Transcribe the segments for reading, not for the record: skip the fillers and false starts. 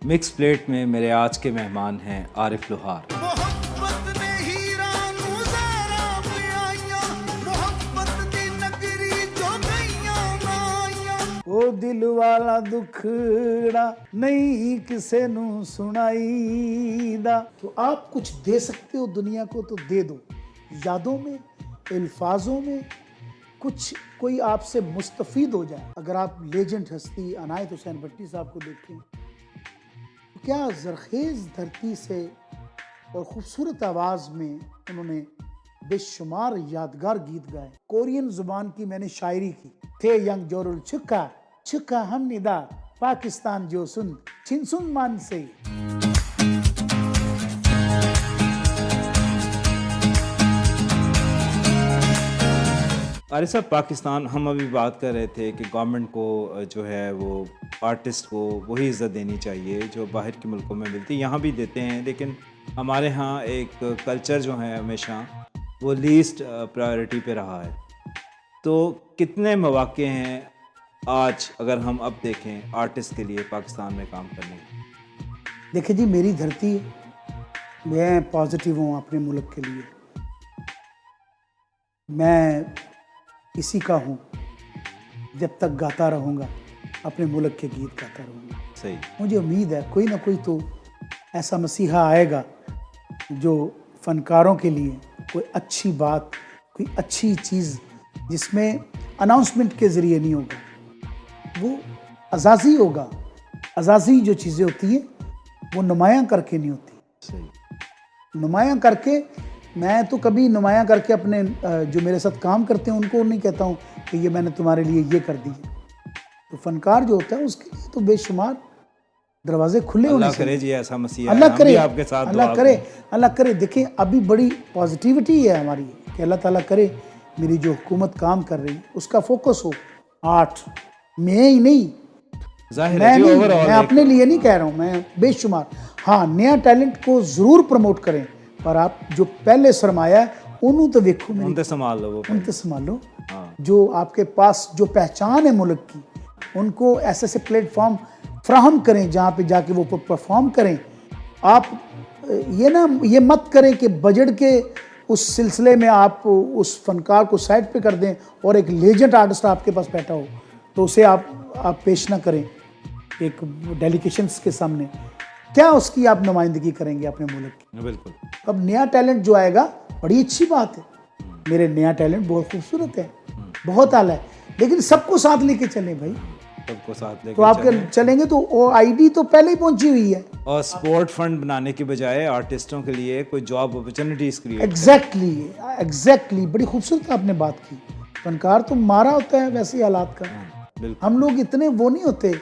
Mix plate में मेरे आज के मेहमान हैं आरिफ लोहार। मोहब्बत ने हीरा नुज़ारा पियाया, मोहब्बत दी नगरी जो गईयां नाइयां। ओ दिल वाला दुखड़ा नहीं किसे नू सुनाईदा। तो आप कुछ दे सकते हो दुनिया को तो दे दो, यादों में, अल्फाजों में, कुछ कोई आपसे मुस्तफीद हो जाए। अगर आप लेजेंड हस्ती अनायत हुसैन भट्टी साहब को देखें, क्या ज़रखेज़ धरती से और ख़ूबसूरत आवाज़ में उन्होंने बेशुमार यादगार गीत गाए। कोरियन ज़ुबान की मैंने शायरी की। थे यंग जोरुल छुका छुका हम निदा पाकिस्तान जो सुन छिनसुन मान से। आरिफ साहब, पाकिस्तान, हम अभी बात कर रहे थे कि गवर्नमेंट को जो है वो आर्टिस्ट को वही इज़्ज़त देनी चाहिए जो बाहर के मुल्कों में मिलती है। यहाँ भी देते हैं, लेकिन हमारे यहाँ एक कल्चर जो है हमेशा वो लीस्ट प्रायोरिटी पे रहा है। तो कितने मौक़े हैं आज अगर हम अब देखें आर्टिस्ट के लिए पाकिस्तान में काम करने के? देखिए जी, मेरी धरती है, मैं पॉजिटिव हूँ अपने मुल्क के लिए। मैं इसी का हूँ, जब तक गाता रहूँगा अपने मुल्क के गीत गाता रहूँगा। सही। मुझे उम्मीद है कोई ना कोई तो ऐसा मसीहा आएगा जो फ़नकारों के लिए कोई अच्छी बात, कोई अच्छी चीज़ जिसमें अनाउंसमेंट के ज़रिए नहीं होगा, वो अज़ाज़ी होगा। अज़ाज़ी जो चीज़ें होती हैं वो नुमायाँ करके नहीं होती। सही। नुमायाँ करके, मैं तो कभी नुमायाँ करके अपने जो मेरे साथ काम करते हैं उनको नहीं कहता हूँ कि ये मैंने तुम्हारे लिए ये कर दी है। तो फनकार जो होता है उसके लिए तो बेशुमार दरवाजे खुले होने अल्लाह करे जी ऐसा मसीहा अल्लाह करे, आपके साथ अल्लाह करे, अल्लाह करे। देखिए अभी बड़ी पॉजिटिविटी है हमारी कि अल्लाह ताला करे मेरी जो हुकूमत काम कर रही है उसका फोकस हो आर्ट में ही नहीं। मैं अपने लिए नहीं कह रहा हूँ, मैं बेशुमार। हाँ, नया टैलेंट को ज़रूर प्रमोट करें, पर आप जो पहले सरमाया है उन्होंने तो देखो, उनसे संभाल लो, वो उनसे संभाल लो। हाँ। जो जो आपके पास जो पहचान है मुल्क की, उनको ऐसे ऐसे प्लेटफॉर्म फ्राहम करें जहाँ पे जाके वो परफॉर्म करें। आप ये मत करें कि बजट के उस सिलसिले में आप उस फनकार को साइड पे कर दें और एक लेजेंड आर्टिस्ट आपके पास बैठा हो तो उसे आप पेश ना करें एक डेलीगेशंस के सामने। क्या उसकी आप नुमाइंदगी करेंगे अपने मुल्क की? बिल्कुल। अब नया टैलेंट जो आएगा बड़ी अच्छी बात है, मेरे नया टैलेंट बहुत खूबसूरत है, बहुत आला है, लेकिन सबको साथ लेके चलें भाई। सबको साथ लेके तो आपके चलेंगे तो वो आईडी तो पहले ही पहुंची हुई है। और स्पोर्ट फंड बनाने के बजाय आर्टिस्टों के लिए कोई जॉब अपॉर्चुनिटीज क्रिएट। एग्जैक्टली बड़ी खूबसूरत आपने बात की। फनकार तो मारा होता है वैसे हालात का। हम लोग इतने वो नहीं होते,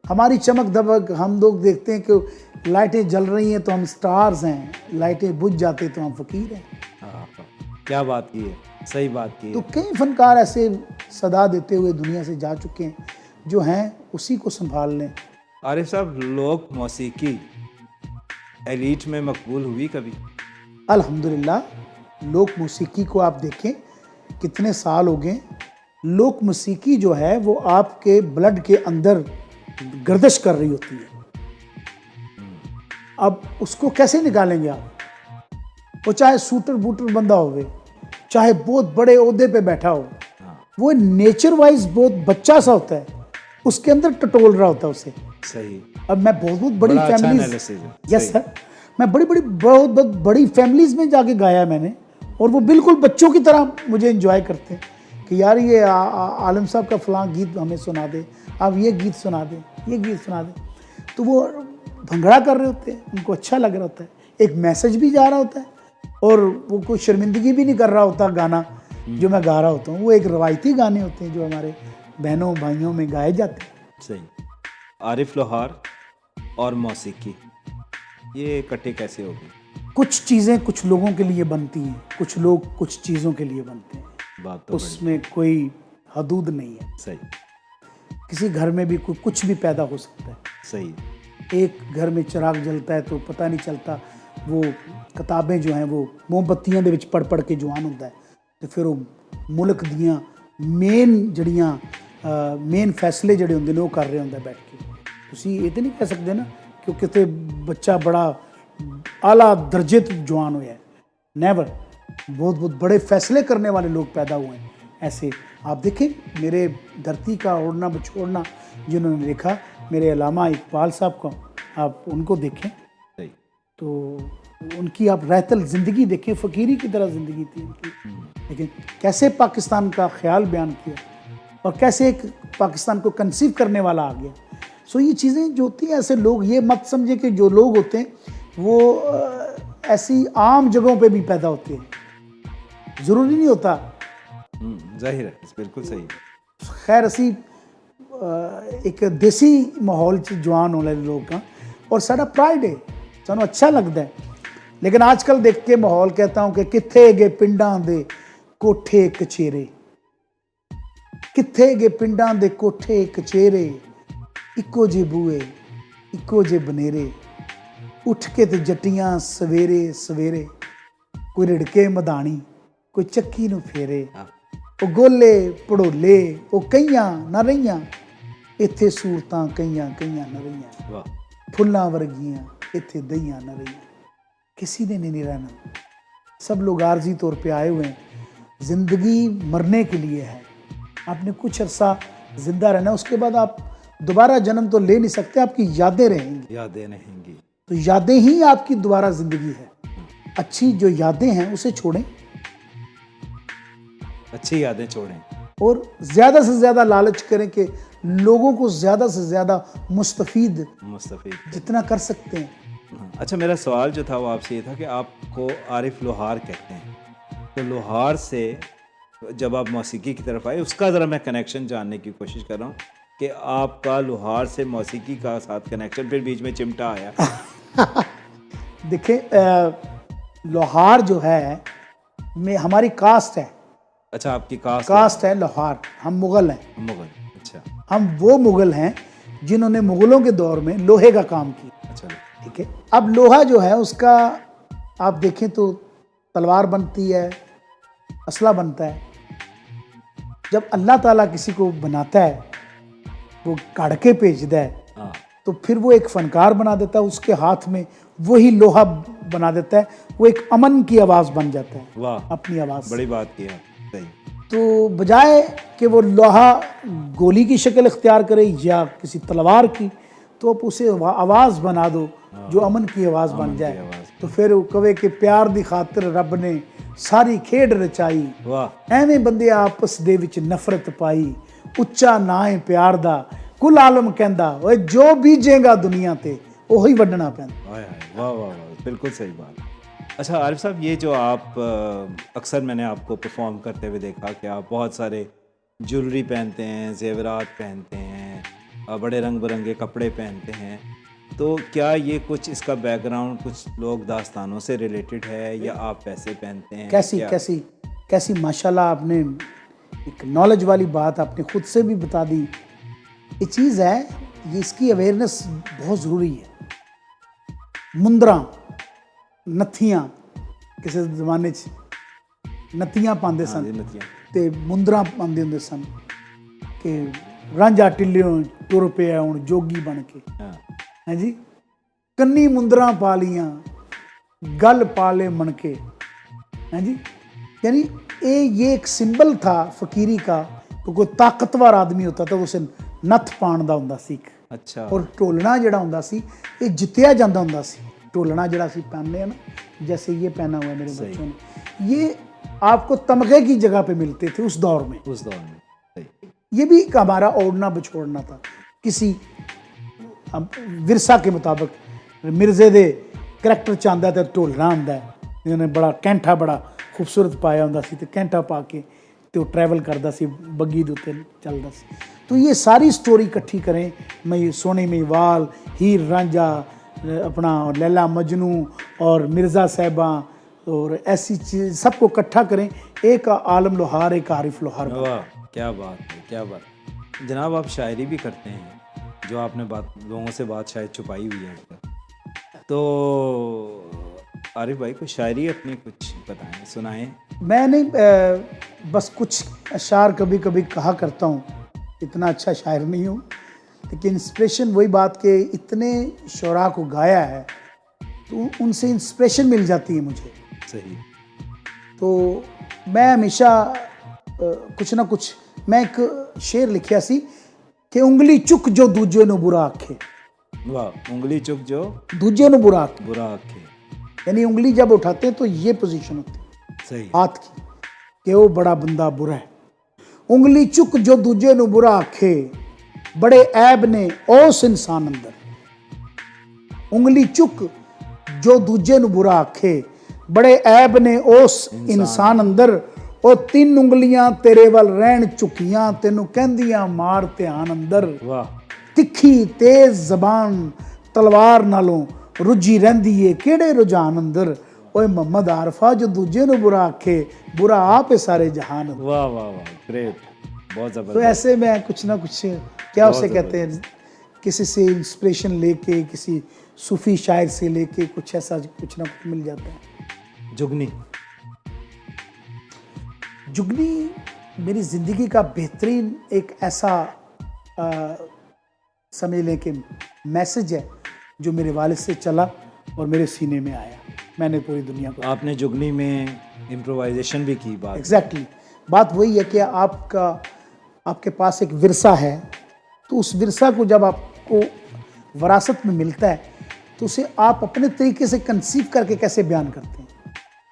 हमारी चमक दमक, हम लोग देखते हैं कि लाइटें जल रही हैं तो हम स्टार्स हैं, लाइटें बुझ जाते तो हम फकीर हैं। क्या बात की है, सही बात की है। तो कई फनकार ऐसे सदा देते हुए दुनिया से जा चुके हैं जो हैं उसी को संभाल लें। आरिफ साहब, लोक मौसीकी एलीट में मकबूल हुई कभी? अल्हम्दुलिल्लाह, लोक मौसीकी को आप देखें कितने साल हो गए। लोक मौसीकी जो है वो आपके ब्लड के अंदर गर्दिश कर रही होती है। अब उसको कैसे निकालेंगे आप? वो चाहे सूटर बूटर बंदा होवे, चाहे बहुत बड़े ओहदे पे बैठा हो, वो नेचर वाइज बहुत बच्चा सा होता है, उसके अंदर टटोल रहा होता है उसे। सही। अब मैं बहुत बड़ी फैमिलीज, अच्छा, यस सर, मैं बहुत बड़ी फैमिलीज में जाके गाया मैंने, और वो बिल्कुल बच्चों की तरह मुझे एंजॉय करते हैं कि यार ये आलम साहब का फलां गीत हमें सुना दे, आप ये गीत सुना दें, ये गीत सुना दें। तो वो भंगड़ा कर रहे होते हैं, उनको अच्छा लग रहा होता है, एक मैसेज भी जा रहा होता है, और वो कोई शर्मिंदगी भी नहीं कर रहा होता गाना जो मैं गा रहा होता हूँ। वो एक रवायती गाने होते हैं जो हमारे बहनों भाइयों में गाए जाते हैं। सही। आरिफ लोहार और मौसीकी ये इकट्ठे कैसे हो गए? कुछ चीज़ें कुछ लोगों के लिए बनती हैं, कुछ लोग कुछ चीज़ों के लिए बनते हैं, बात तो उसमें कोई हदूद नहीं है। सही। किसी घर में भी कुछ भी पैदा हो सकता है। सही। एक घर में चिराग जलता है तो पता नहीं चलता, वो किताबें जो हैं वो मोमबत्तियां दे विच पढ़ पढ़ के जवान होता है, तो फिर वो मुल्क दियां मेन फैसले ਜਿਹੜੇ ਹੁੰਦੇ ਨੇ ਉਹ ਕਰ ਰਹੇ ਹੁੰਦਾ बैठ के। ਤੁਸੀਂ ਇਹ तो नहीं कह सकते ना कि कितने बच्चा बड़ा आला दर्जे तक जवान हुआ है, नेवर। बहुत बहुत बड़े फैसले करने वाले लोग पैदा हुए हैं ऐसे। आप देखें मेरे धरती का ओढ़ना बछोड़ना जिन्होंने लिखा, मेरे अल्लामा इकबाल साहब को आप उनको देखें सही। तो उनकी आप रहतल ज़िंदगी देखें, फ़कीरी की तरह ज़िंदगी थी उनकी, लेकिन कैसे पाकिस्तान का ख्याल बयान किया और कैसे एक पाकिस्तान को कंसीव करने वाला आ गया। सो ये चीज़ें जो होती हैं, ऐसे लोग, ये मत समझे कि जो लोग होते हैं वो ऐसी आम जगहों पे भी पैदा होते हैं, ज़रूरी नहीं होता। जाहिर है, बिल्कुल सही। खैर असी एक देसी माहौल च जवान होने लोग का और साडा प्राइड है, सानू अच्छा लगता है। लेकिन आजकल देख के माहौल कहता हूँ कि कित्थे गए पिंडां दे कोठे कचेरे, कित्थे गए पिंडां दे कोठे कचेरे, इक्को जे बूए इक्को जे बनेरे, उठ के ते जट्टियां सवेरे सवेरे, कोई रिड़के मदानी कोई चक्की नू फेरे, ਉਹ ਗੋਲੇ ਪੜੋਲੇ ਉਹ ਕਈਆਂ ਨਾ ਰਹੀਆਂ, ਇੱਥੇ ਸੂਰਤਾਂ ਕਈਆਂ ਕਈਆਂ ਨਾ ਰਹੀਆਂ, वाह, फुल्लां वर्गियां इत्थे दईयां न रहियां। किसी ने नहीं रहना, सब लोग आर्जी तौर पे आए हुए हैं। ज़िंदगी मरने के लिए है, आपने कुछ अरसा ज़िंदा रहना, उसके बाद आप दोबारा जन्म तो ले नहीं सकते, आपकी यादें रहेंगी। यादें रहेंगी। तो यादें ही आपकी दोबारा ज़िंदगी है। अच्छी जो यादें हैं उसे छोड़ें अच्छी यादें छोड़ें और ज़्यादा से ज़्यादा लालच करें कि लोगों को ज़्यादा से ज़्यादा मुस्तफ़ीद मुस्तफ़ीद। जितना कर सकते हैं। अच्छा, मेरा सवाल जो था वो आपसे ये था कि आपको आरिफ लोहार कहते हैं, तो लोहार से जब आप मौसीकी की तरफ आए उसका ज़रा मैं कनेक्शन जानने की कोशिश कर रहा हूँ कि आपका लोहार से मौसीकी का साथ कनेक्शन, फिर बीच में चिमटा आया। देखिए लोहार जो है में हमारी कास्ट है। अच्छा, आपकी कास्ट है लोहार, हम मुग़ल हैं। मुग़ल, अच्छा हम वो मुग़ल हैं जिन्होंने मुग़लों के दौर में लोहे का काम किया। अच्छा, ठीक है। अब लोहा जो है उसका आप देखें तो तलवार बनती है, असला बनता है। जब अल्लाह ताला किसी को बनाता है, वो काढ़ के भेजता है, हाँ, तो फिर वो एक फनकार बना देता है, उसके हाथ में वही लोहा बना देता है, वो एक अमन की आवाज़ बन जाता है। वाह, अपनी आवाज़। बड़ी बात की आप, सही। तो बजाय कि वो लोहा गोली की शक्ल इख्तियार करे या किसी तलवार की, तो आप उसे आवाज़ बना दो जो अमन की आवाज़ बन जाए। तो फिर वो कवे कि प्यार दी खातिर रब ने सारी खेड रचाई, वाह, एवें बंदे आपस दे विच नफरत पाई, उच्चा ना है प्यार दा कुल आलम कहंदा, ओए जो बीजेगा दुनिया ते ओही वड्डना पैंदा। हाय हाय, वाह वाह वाह, बिल्कुल सही बात। अच्छा आरिफ साहब, ये जो आप अक्सर मैंने आपको परफॉर्म करते हुए देखा कि आप बहुत सारे ज्वेलरी पहनते हैं, जेवरात पहनते हैं, बड़े रंग बिरंगे कपड़े पहनते हैं, तो क्या ये कुछ इसका बैकग्राउंड कुछ लोक दास्तानों से रिलेटेड है या आप पैसे पहनते हैं? कैसी क्या? कैसी कैसी माशाल्लाह, आपने एक नॉलेज वाली बात आपने खुद से भी बता दी। ये चीज़ है, ये इसकी अवेयरनेस बहुत ज़रूरी है। मुंदरा नत्थियां किसी ज़माने च नत्थियां पांदे हाँ सन जी, नथियां। ते मुंदरा पांदे हुंदे सन कि रांझा टिल्लियों टुर पिया हुण जोगी बन के, हाँ, हैं जी, कन्नी मुंदरा पा लियां गल पाले मनके, हैं जी। यानी ये एक सिंबल था फकीरी का कि कोई ताकतवर आदमी होता तो उसे नत्थ पाण दा हुंदा सी। अच्छा, और ढोलना जिहड़ा हुंदा सी ये जित्तिया जांदा हुंदा सी। ढोलना जिहड़ा सी पहनते हैं ना, जैसे ये पहना हुआ है मेरे बच्चों ने, ये आपको तमगे की जगह पे मिलते थे उस दौर में। उस दौर में, सही। ये भी एक हमारा ओढ़ना बछोड़ना था किसी विरसा के मुताबिक। मिर्जे दे करैक्टर च आंदा ते ढोलना आंदा है, इन्होंने बड़ा कैंठा बड़ा खूबसूरत पाया हुंदा सी ते कैंठा पा के तो ट्रैवल करता सी, बग्गी दे उत्ते चलदा सी। तो ये सारी स्टोरी इकट्ठी करें, मैं सोने में वाल, हीर रांझा, अपना लैला मजनू और मिर्ज़ा साहिबा और ऐसी चीज़ सबको इकट्ठा करें, एक आलम लोहार, एक आरिफ लोहार। वाह, क्या बात है, क्या बात। जनाब आप शायरी भी करते हैं, जो आपने बात लोगों से बात शायद छुपाई हुई है अब तक। तो आरिफ भाई कोई शायरी अपनी कुछ बताएं, सुनाएं। मैं नहीं, बस कुछ अशार कभी कभी कहा करता हूँ, इतना अच्छा शायर नहीं हूँ, लेकिन इंस्पिरेशन वही बात के इतने शोरा को गाया है तो उनसे इंस्पिरेशन मिल जाती है मुझे। सही। तो मैं हमेशा कुछ ना कुछ, मैं एक शेर लिखिया सी कि उंगली चुक जो दूजे नु बुरा आखे। वाह, उंगली चुक जो दूजे नु बुरा आखे, बुरा आखे। यानी उंगली जब उठाते हैं तो ये पोजीशन होती है सही। हाथ की कि वो बड़ा बंदा बुरा है। उंगली चुक जो दूजे नु बुरा आखे, बड़े ऐब ने उस इंसान अंदर। उंगली चुक जो दूजे नु बुरा आखे, बड़े ऐब ने उस इंसान अंदर। ਉਹ ਤਿੰਨ ਉਂਗਲੀਆਂ ਤੇਰੇ ਵੱਲ ਰਹਿਣ ਝੁਕੀਆਂ, ਤੈਨੂੰ ਕਹਿੰਦੀਆਂ ਮਾਰ ਧਿਆਨ ਅੰਦਰ। ਵਾਹ। ਤਿੱਖੀ ਤੇਜ਼ ਜ਼ਬਾਨ ਤਲਵਾਰ ਨਾਲੋਂ ਰੁੱਝੀ ਰਹਿੰਦੀ ਏ ਕਿਹੜੇ ਰੁਝਾਨ ਅੰਦਰ। ਓਏ ਮੁਹੰਮਦ ਆਰਫਾ जो दूजे ਨੂੰ बुरा आखे, बुरा आप है सारे जहान अंदर। वाह वाह वाह, ग्रेट, बहुत तो जबरदस्त। ऐसे में कुछ ना कुछ, क्या उसे बहुत कहते हैं, किसी से इंस्पिरेशन लेके, किसी सूफी शायर से लेके कुछ ऐसा कुछ ना कुछ मिल जाता है। जुगनी। जुगनी मेरी ज़िंदगी का बेहतरीन एक ऐसा समझ लें कि मैसेज है जो मेरे वालिद से चला और मेरे सीने में आया। मैंने पूरी दुनिया को, आपने जुगनी में इम्प्रोवाइजेशन भी की बात। एग्जैक्टली बात वही है कि आपके पास एक विरसा है, तो उस विरसा को जब आपको वरासत में मिलता है तो उसे आप अपने तरीके से कंसीव करके कैसे बयान करते हैं।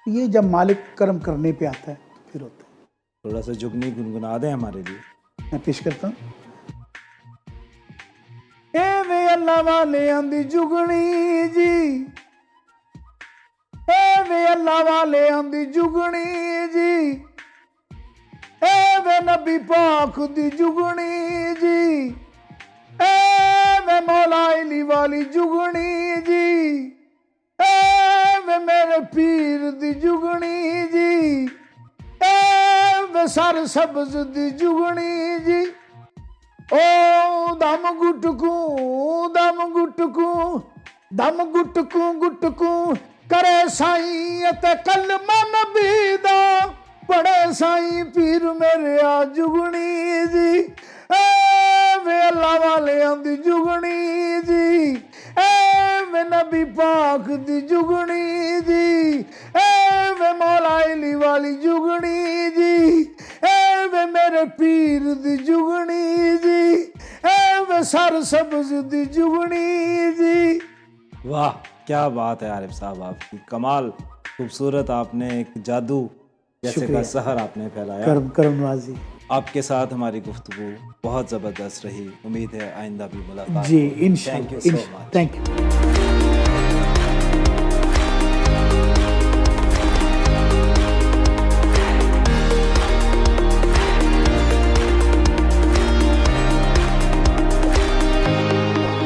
ये जब मालिक कर्म करने पे आता है तो फिर होता है। थोड़ा सा जुगनी गुनगुना दें हमारे लिए। मैं पेश करता हूँ। एवे अल्लाह वाले आंदी जुगनी जी, एवे अल्लाह वाले आंदी जुगनी जी, एवे नबी पाक दी जुगनी जी, एवे मौला अली वाली जुगनी जी, एवे मेरे पीर दी जुगनी जी, एवे सर सब्ज दी जुगनी जी। ओ दम गुटकू दम गुटकू दम गुटकू गुटकू करे साईं ते कलमा नबी दा, पड़े साईं पीर मेरे आ जुगनी जी। वे अल्लाह वाले आंदी जुगनी जी, वे नबी पाक दी जुगनी जी, वे मौला अली वाली जुगनी जी, वे मेरे पीर दी जुगनी जी, वे सर सब्ज दी जुगनी जी। वाह, क्या बात है आरिफ साहब, आपकी कमाल, खूबसूरत, आपने एक जादू जैसे का सहर आपने फैलाया। करम नवाजी। आपके साथ हमारी गुफ्तगू बहुत ज़बरदस्त रही। उम्मीद है आइंदा भी मुलाकात जी होगी। इंशाअल्लाह। Thank you so much. Thank you.